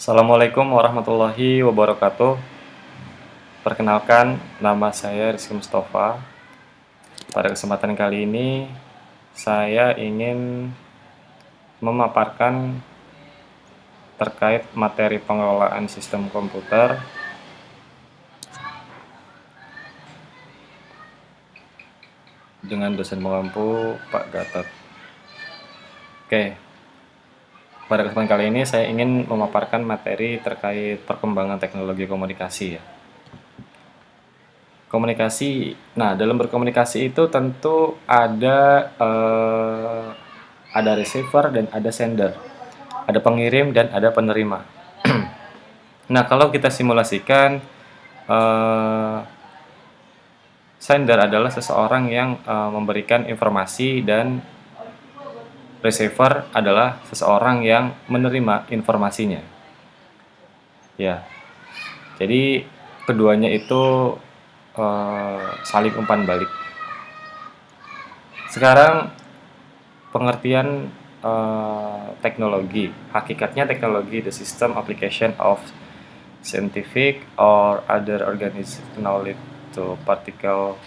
Assalamualaikum warahmatullahi wabarakatuh. Perkenalkan, nama saya Rizky Mustafa. Pada kesempatan kali ini, saya ingin memaparkan terkait materi pengelolaan sistem komputer dengan dosen pengampu Pak Gatot. Oke, pada kesempatan kali ini saya ingin memaparkan materi terkait perkembangan teknologi komunikasi ya. Komunikasi. Nah, dalam berkomunikasi itu tentu ada receiver dan ada sender, ada pengirim dan ada penerima. Nah, kalau kita simulasikan, eh, sender adalah seseorang yang memberikan informasi dan receiver adalah seseorang yang menerima informasinya. Ya, jadi keduanya itu saling umpan balik. Sekarang pengertian teknologi. Hakikatnya teknologi the system application of scientific or other organized knowledge to particle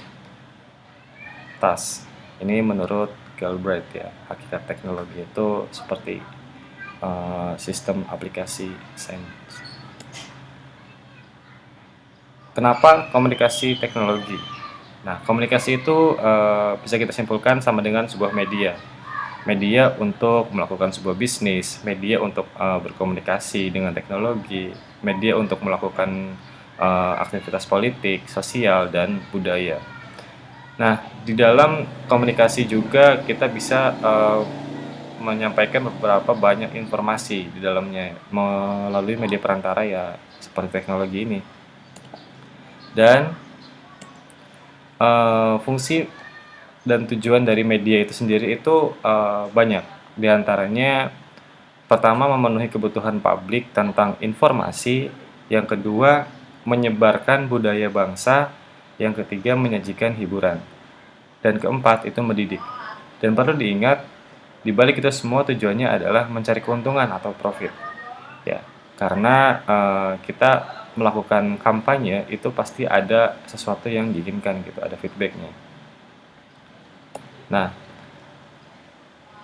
task. Ini menurut Galbraith ya. Hakikat teknologi itu seperti sistem aplikasi sains. Kenapa komunikasi teknologi? Nah, komunikasi itu bisa kita simpulkan sama dengan sebuah media. Media untuk melakukan sebuah bisnis, media untuk berkomunikasi dengan teknologi, media untuk melakukan aktivitas politik, sosial, dan budaya. Nah, di dalam komunikasi juga kita bisa menyampaikan beberapa banyak informasi di dalamnya melalui media perantara ya seperti teknologi ini. Dan fungsi dan tujuan dari media itu sendiri itu banyak. Di antaranya pertama memenuhi kebutuhan publik tentang informasi, yang kedua menyebarkan budaya bangsa, yang ketiga menyajikan hiburan, dan keempat itu mendidik. Dan perlu diingat, di balik itu semua tujuannya adalah mencari keuntungan atau profit. Ya, karena kita melakukan kampanye itu pasti ada sesuatu yang diinginkan gitu, ada feedbacknya. Nah,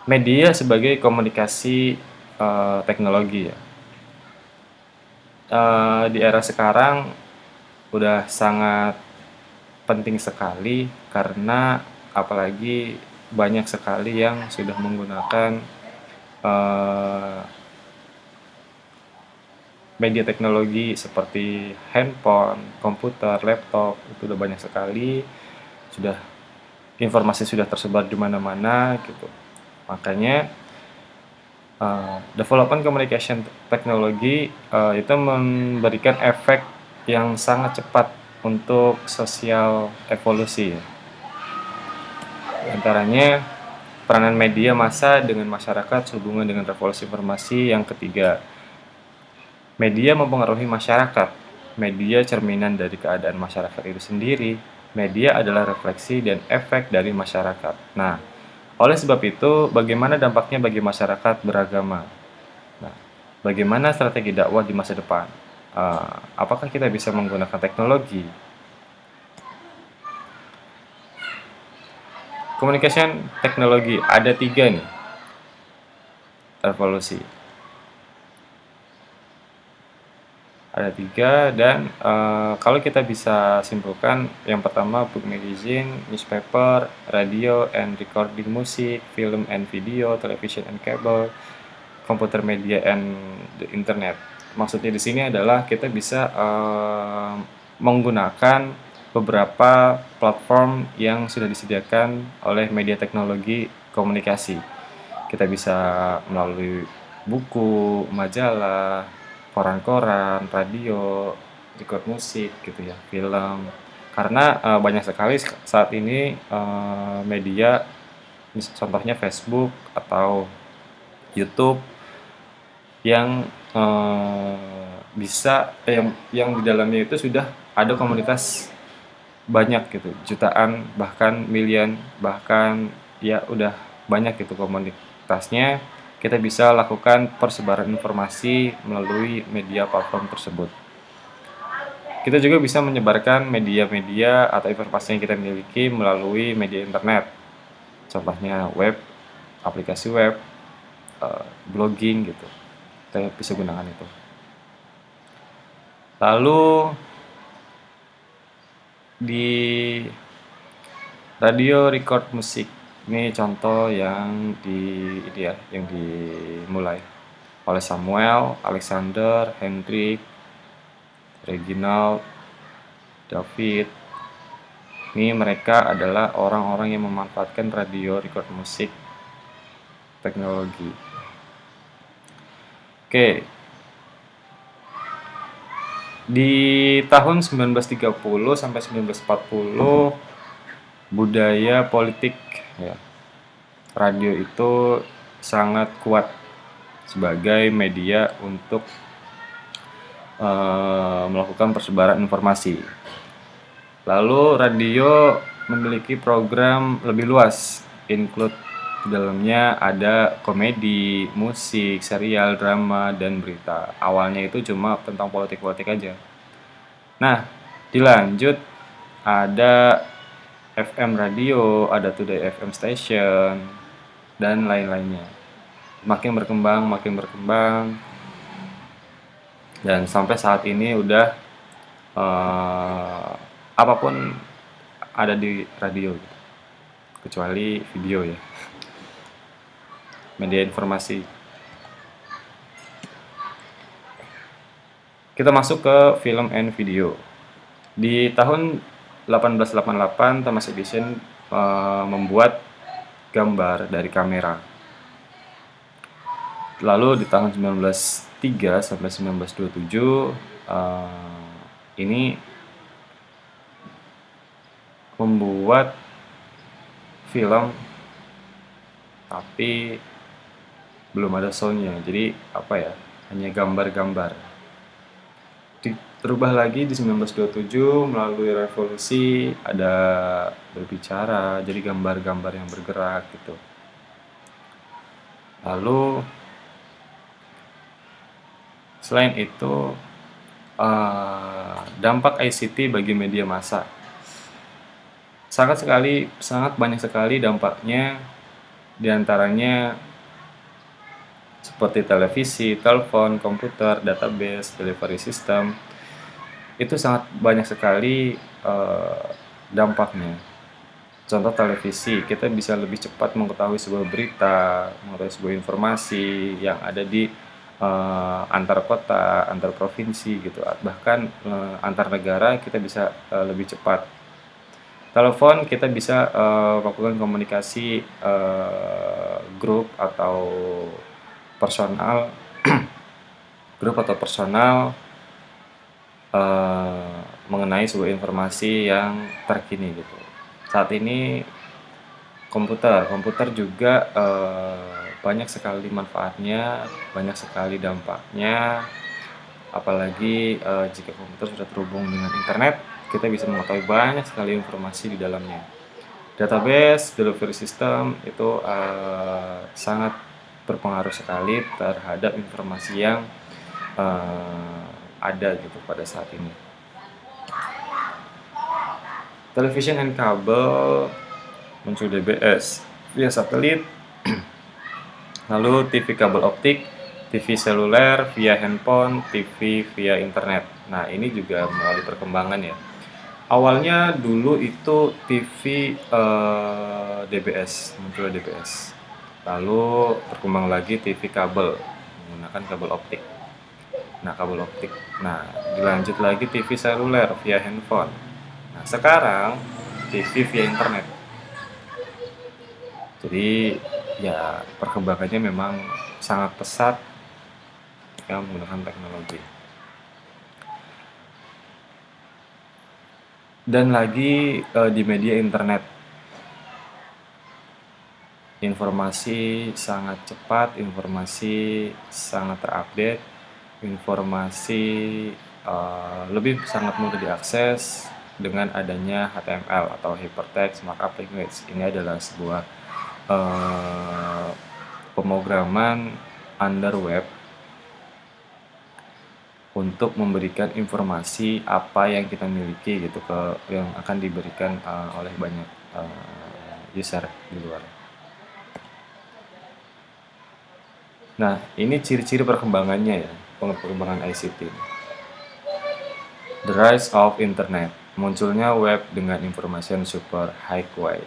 media sebagai komunikasi teknologi ya. Di era sekarang udah sangat penting sekali karena apalagi banyak sekali yang sudah menggunakan eh, media teknologi seperti handphone, komputer, laptop, itu udah banyak sekali, sudah informasi sudah tersebar di mana-mana gitu. Makanya development communication teknologi itu memberikan efek yang sangat cepat untuk sosial evolusi ya. Antaranya peranan media massa dengan masyarakat sehubungan dengan revolusi informasi. Yang ketiga, media mempengaruhi masyarakat. Media cerminan dari keadaan masyarakat itu sendiri. Media adalah refleksi dan efek dari masyarakat. Nah, oleh sebab itu, bagaimana dampaknya bagi masyarakat beragama? Nah, bagaimana strategi dakwah di masa depan? Apakah kita bisa menggunakan teknologi? Communication teknologi ada tiga nih revolusi. Ada tiga dan kalau kita bisa simpulkan, yang pertama book magazine, newspaper, radio and recording music, film and video, television and cable, computer media and the internet. Maksudnya di sini adalah kita bisa menggunakan beberapa platform yang sudah disediakan oleh media teknologi komunikasi. Kita bisa melalui buku, majalah, koran-koran, radio, record musik gitu ya, film. Karena banyak sekali saat ini media, contohnya Facebook atau YouTube yang bisa yang di dalamnya itu sudah ada komunitas banyak gitu, jutaan bahkan milian, bahkan ya udah banyak gitu komunitasnya. kita bisa lakukan persebaran informasi melalui media platform tersebut. Kita juga bisa menyebarkan media-media atau informasi yang kita miliki melalui media internet. Contohnya web, aplikasi web, blogging gitu. Kita bisa gunakan itu. Lalu di radio record musik, ini contoh yang yang dimulai oleh Samuel, Alexander, Hendrik, Reginald, David. Ini mereka adalah orang-orang yang memanfaatkan radio record musik teknologi. Oke. Di tahun 1930 sampai 1940 budaya politik ya. Radio itu sangat kuat sebagai media untuk melakukan persebaran informasi. Lalu radio memiliki program lebih luas, include di dalamnya ada komedi, musik, serial, drama, dan berita. Awalnya itu cuma tentang politik-politik aja. Nah, dilanjut ada FM radio, ada Today FM station, dan lain-lainnya. Makin berkembang, dan sampai saat ini udah apapun ada di radio, kecuali video ya, media informasi. Kita masuk ke film and video. Di tahun 1888 Thomas Edison membuat gambar dari kamera. Lalu di tahun 1903 sampai 1927 ini membuat film tapi belum ada soundnya, jadi apa ya, hanya gambar-gambar. Terubah lagi di 1927 melalui revolusi, ada berbicara, jadi gambar-gambar yang bergerak gitu. Lalu selain itu dampak ICT bagi media massa sangat banyak sekali dampaknya, diantaranya seperti televisi, telepon, komputer, database, delivery system. Itu sangat banyak sekali dampaknya. Contoh televisi, kita bisa lebih cepat mengetahui sebuah berita, mengetahui sebuah informasi yang ada di antar kota, antar provinsi gitu. Bahkan antar negara kita bisa lebih cepat. Telepon kita bisa melakukan komunikasi grup atau personal mengenai sebuah informasi yang terkini gitu. Saat ini komputer juga banyak sekali manfaatnya, banyak sekali dampaknya. Apalagi jika komputer sudah terhubung dengan internet, kita bisa mengetahui banyak sekali informasi di dalamnya. Database, delivery system itu sangat berpengaruh sekali terhadap informasi yang ada gitu pada saat ini. Television and kabel muncul DBS via satelit, lalu TV kabel optik, TV seluler via handphone, TV via internet. Nah, ini juga melalui perkembangan ya. Awalnya dulu itu TV DBS, muncul DBS. Lalu berkembang lagi TV kabel menggunakan kabel optik. Nah, dilanjut lagi TV seluler via handphone. Nah, sekarang TV via internet. Jadi ya perkembangannya memang sangat pesat ya, menggunakan teknologi. Dan lagi di media internet, informasi sangat cepat, informasi sangat terupdate, informasi lebih sangat mudah diakses dengan adanya HTML atau Hypertext Markup Language. Ini adalah sebuah pemrograman under web untuk memberikan informasi apa yang kita miliki gitu ke yang akan diberikan oleh banyak user di luar. Nah, ini ciri-ciri perkembangannya ya, perkembangan ICT. The rise of internet, munculnya web dengan information super highway.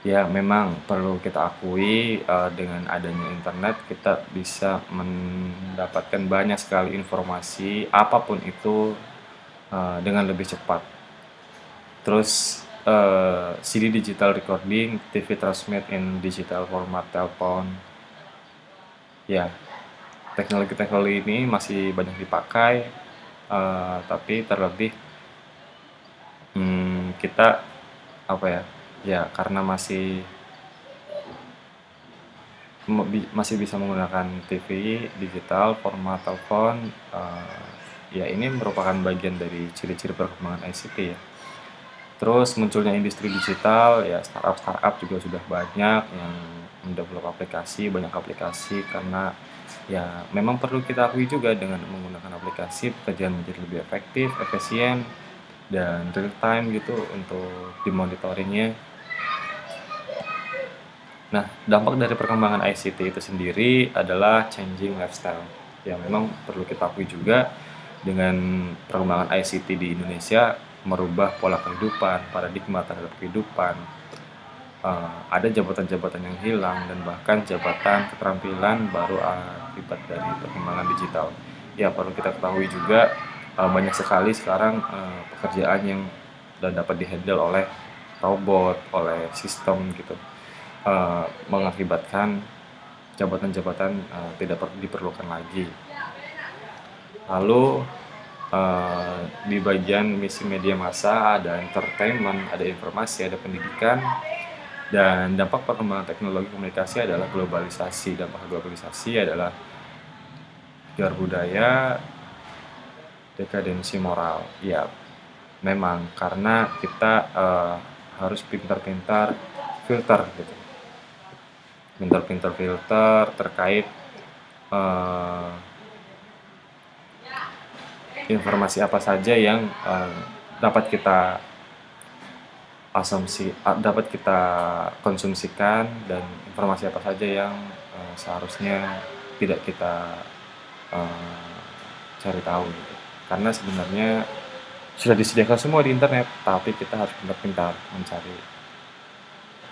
Ya, memang perlu kita akui dengan adanya internet kita bisa mendapatkan banyak sekali informasi apapun itu dengan lebih cepat. Terus CD digital recording, TV transmit in digital format, telepon. Ya, teknologi-teknologi ini masih banyak dipakai, tapi terlebih kita apa ya? Ya, karena masih bisa menggunakan TV digital, format telepon, ya ini merupakan bagian dari ciri-ciri perkembangan ICT ya. Terus munculnya industri digital, ya startup juga sudah banyak yang mendevelop aplikasi, banyak aplikasi karena ya memang perlu kita akui juga dengan menggunakan aplikasi pekerjaan menjadi lebih efektif, efisien, dan real time gitu untuk dimonitoringnya. Nah, dampak dari perkembangan ICT itu sendiri adalah changing lifestyle. Ya, memang perlu kita akui juga dengan perkembangan ICT di Indonesia merubah pola kehidupan, paradigma terhadap kehidupan. Ada jabatan-jabatan yang hilang dan bahkan jabatan keterampilan baru akibat dari perkembangan digital. Ya, perlu kita ketahui juga banyak sekali sekarang pekerjaan yang dapat dihandle oleh robot, oleh sistem gitu. Mengakibatkan jabatan-jabatan tidak diperlukan lagi. Lalu di bagian misi media massa ada entertainment, ada informasi, ada pendidikan, dan dampak perkembangan teknologi komunikasi adalah globalisasi. Dampak globalisasi adalah gear budaya, dekadensi moral. Ya, memang karena kita harus pintar-pintar filter gitu. Pintar-pintar filter terkait informasi apa saja yang dapat kita dapat kita konsumsikan dan informasi apa saja yang seharusnya tidak kita cari tahu gitu. Karena sebenarnya sudah disediakan semua di internet, tapi kita harus pintar-pintar mencari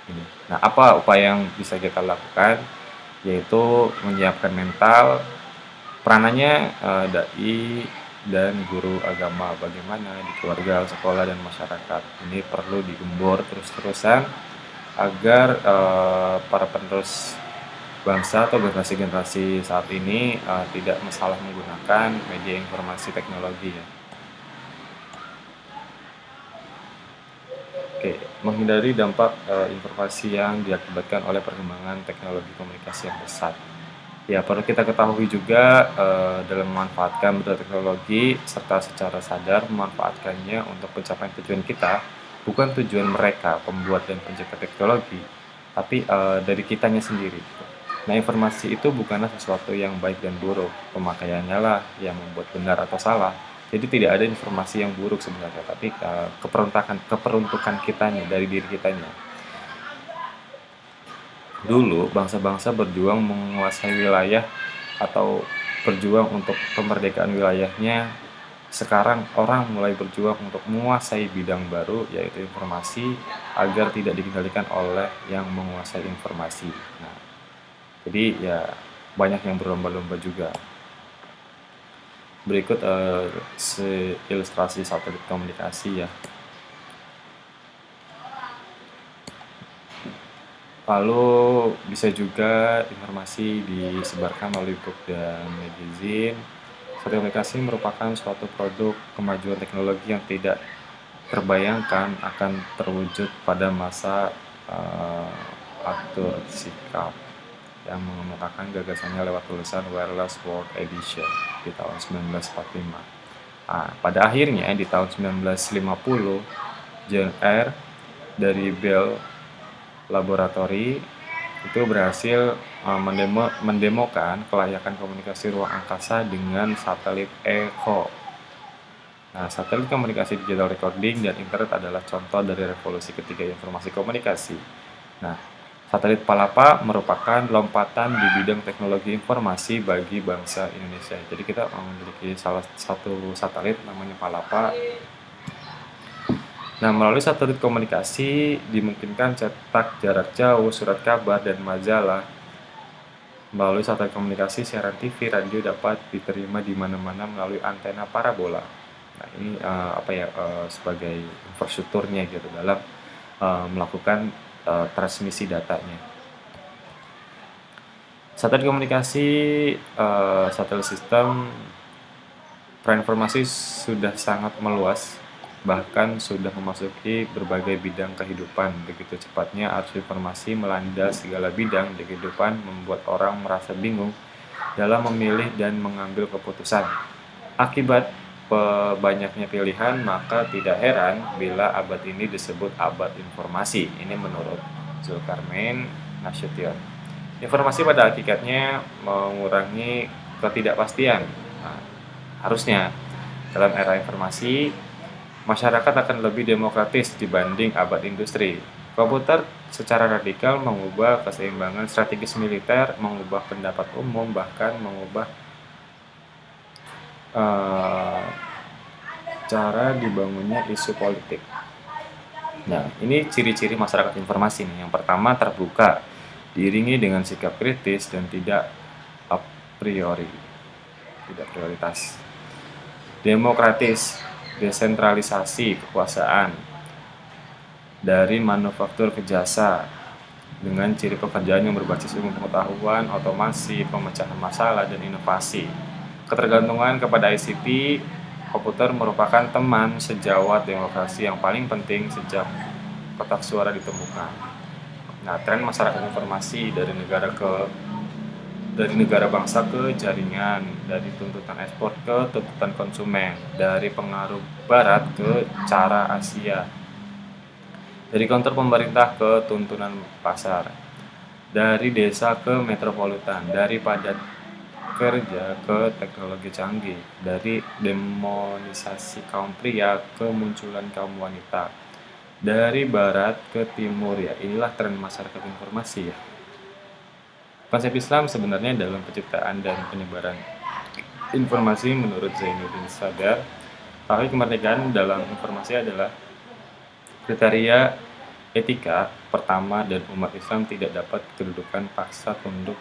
ini. Nah, apa upaya yang bisa kita lakukan? Yaitu menyiapkan mental, peranannya dai dan guru agama bagaimana di keluarga, sekolah, dan masyarakat. Ini perlu digembor terus-terusan agar para penerus bangsa atau generasi-generasi saat ini tidak masalah menggunakan media informasi teknologi ya. Oke, menghindari dampak informasi yang diakibatkan oleh perkembangan teknologi komunikasi yang pesat. Ya, perlu kita ketahui juga dalam memanfaatkan teknologi serta secara sadar memanfaatkannya untuk pencapaian tujuan kita, bukan tujuan mereka, pembuat dan pencipta teknologi, tapi dari kitanya sendiri. Nah, informasi itu bukanlah sesuatu yang baik dan buruk, pemakaiannya lah yang membuat benar atau salah. Jadi tidak ada informasi yang buruk sebenarnya, tapi keperuntukan kitanya, dari diri kitanya. Dulu bangsa-bangsa berjuang menguasai wilayah atau berjuang untuk kemerdekaan wilayahnya. Sekarang orang mulai berjuang untuk menguasai bidang baru, yaitu informasi, agar tidak dikendalikan oleh yang menguasai informasi. Nah, jadi ya banyak yang berlomba-lomba juga. Berikut ilustrasi satelit komunikasi ya. Lalu bisa juga informasi disebarkan melalui blog dan magazine. Satelit komunikasi merupakan suatu produk kemajuan teknologi yang tidak terbayangkan akan terwujud pada masa Arthur C. Clarke yang mengemukakan gagasannya lewat tulisan Wireless World Edition di tahun 1945. Nah, pada akhirnya di tahun 1950, John R. dari Bell Laboratory itu berhasil mendemokan kelayakan komunikasi ruang angkasa dengan satelit Echo. Nah, satelit komunikasi digital recording dan internet adalah contoh dari revolusi ketiga informasi komunikasi. Nah, satelit Palapa merupakan lompatan di bidang teknologi informasi bagi bangsa Indonesia. Jadi kita memiliki salah satu satelit namanya Palapa. Nah, melalui satelit komunikasi dimungkinkan cetak jarak jauh, surat kabar, dan majalah. Melalui satelit komunikasi, siaran TV, radio dapat diterima di mana-mana melalui antena parabola. Nah, ini sebagai infrastrukturnya gitu dalam melakukan transmisi datanya. Satelit komunikasi, satelit sistem informasi sudah sangat meluas, bahkan sudah memasuki berbagai bidang kehidupan. Begitu cepatnya arus informasi melanda segala bidang di kehidupan membuat orang merasa bingung dalam memilih dan mengambil keputusan. Akibat banyaknya pilihan, maka tidak heran bila abad ini disebut abad informasi. Ini menurut Zulkarnain Nasution. Informasi pada hakikatnya mengurangi ketidakpastian. Nah, harusnya dalam era informasi, masyarakat akan lebih demokratis dibanding abad industri. Komputer secara radikal mengubah keseimbangan strategis militer, mengubah pendapat umum, bahkan mengubah eh, cara dibangunnya isu politik. Nah, ini ciri-ciri masyarakat informasi nih. Yang pertama, terbuka, diiringi dengan sikap kritis dan tidak a priori, tidak prioritas. Demokratis, desentralisasi kekuasaan dari manufaktur ke jasa dengan ciri pekerjaan yang berbasis ilmu pengetahuan, otomasi, pemecahan masalah, dan inovasi. Ketergantungan kepada ICT, komputer merupakan teman sejawat demokrasi yang paling penting sejak kotak suara ditemukan. Nah, tren masyarakat informasi dari negara bangsa ke jaringan, dari tuntutan ekspor ke tuntutan konsumen, dari pengaruh barat ke cara Asia, dari kantor pemerintah ke tuntunan pasar, dari desa ke metropolitan, dari padat kerja ke teknologi canggih, dari demonisasi kaum pria ke munculan kaum wanita, dari barat ke timur. Ya, inilah tren masyarakat informasi ya. Konsep Islam sebenarnya dalam penciptaan dan penyebaran informasi menurut Zainuddin Sadar, tauhid kemerdekaan dalam informasi adalah kriteria etika pertama dan umat Islam tidak dapat kedudukan paksa tunduk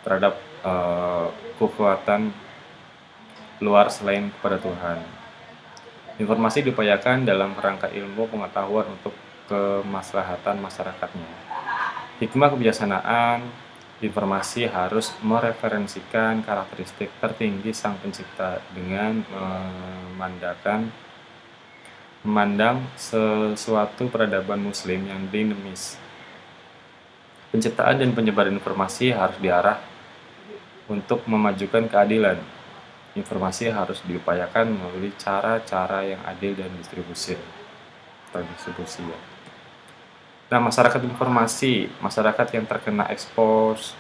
terhadap kekuatan luar selain kepada Tuhan. Informasi diupayakan dalam kerangka ilmu pengetahuan untuk kemaslahatan masyarakatnya. Hikmah kebijaksanaan informasi harus mereferensikan karakteristik tertinggi Sang Pencipta dengan memandang sesuatu peradaban Muslim yang dinamis. Penciptaan dan penyebaran informasi harus diarah untuk memajukan keadilan. Informasi harus diupayakan melalui cara-cara yang adil dan distribusi ya. Nah, masyarakat informasi, masyarakat yang terkena ekspos,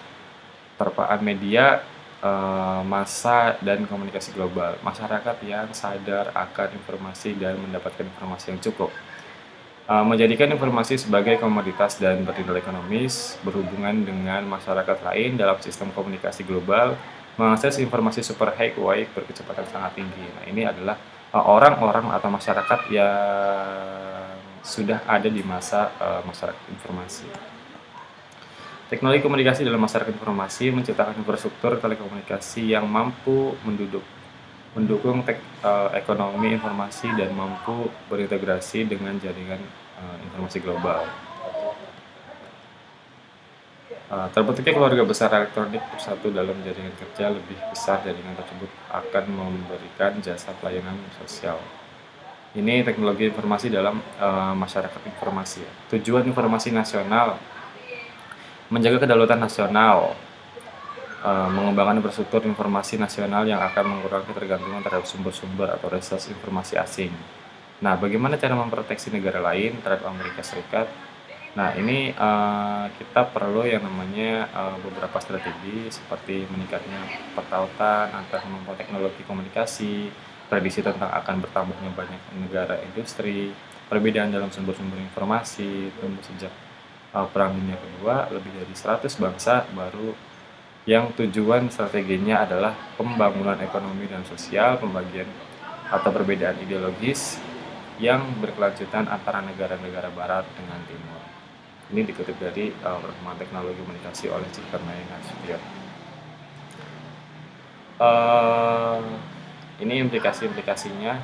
terpaan media, massa dan komunikasi global, masyarakat yang sadar akan informasi dan mendapatkan informasi yang cukup, menjadikan informasi sebagai komoditas dan bernilai ekonomis, berhubungan dengan masyarakat lain dalam sistem komunikasi global, mengakses informasi super high wave berkecepatan sangat tinggi. Nah, ini adalah orang-orang atau masyarakat yang sudah ada di masa masyarakat informasi. Teknologi komunikasi dalam masyarakat informasi menciptakan infrastruktur telekomunikasi yang mampu mendukung ekonomi informasi dan mampu berintegrasi dengan jaringan informasi global. Terbentuknya keluarga besar elektronik bersatu dalam jaringan kerja lebih besar. Jaringan tersebut akan memberikan jasa pelayanan sosial. Ini teknologi informasi dalam masyarakat informasi. Tujuan informasi nasional: menjaga kedaulatan nasional, mengembangkan infrastruktur informasi nasional yang akan mengurangi ketergantungan terhadap sumber-sumber atau resource informasi asing. Nah, bagaimana cara memproteksi negara lain terhadap Amerika Serikat? Nah, ini kita perlu yang namanya beberapa strategi seperti meningkatnya pertautan antar kemampuan teknologi komunikasi, prediksi tentang akan bertambahnya banyak negara industri, perbedaan dalam sumber-sumber informasi, tumbuh sejak Perang Dunia Kedua, lebih dari 100 bangsa baru yang tujuan strateginya adalah pembangunan ekonomi dan sosial, pembagian atau perbedaan ideologis yang berkelanjutan antara negara-negara barat dengan timur. Ini dikutip dari Perkembangan Teknologi Komunikasi oleh Zulkarnain Nasution. Uh, ini implikasi-implikasinya.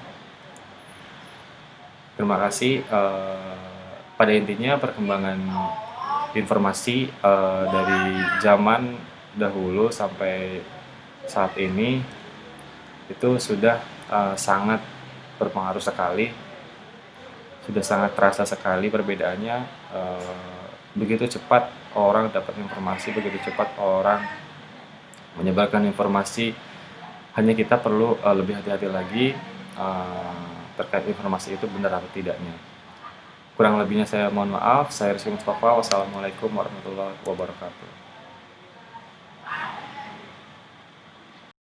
Terima kasih. Pada intinya perkembangan informasi dari zaman dahulu sampai saat ini itu sudah sangat berpengaruh sekali, sudah sangat terasa sekali perbedaannya. Begitu cepat orang dapat informasi, begitu cepat orang menyebarkan informasi. Hanya kita perlu lebih hati-hati lagi terkait informasi itu benar atau tidaknya. Kurang lebihnya saya mohon maaf. Saya Rizky Mustafa. Wassalamualaikum warahmatullahi wabarakatuh.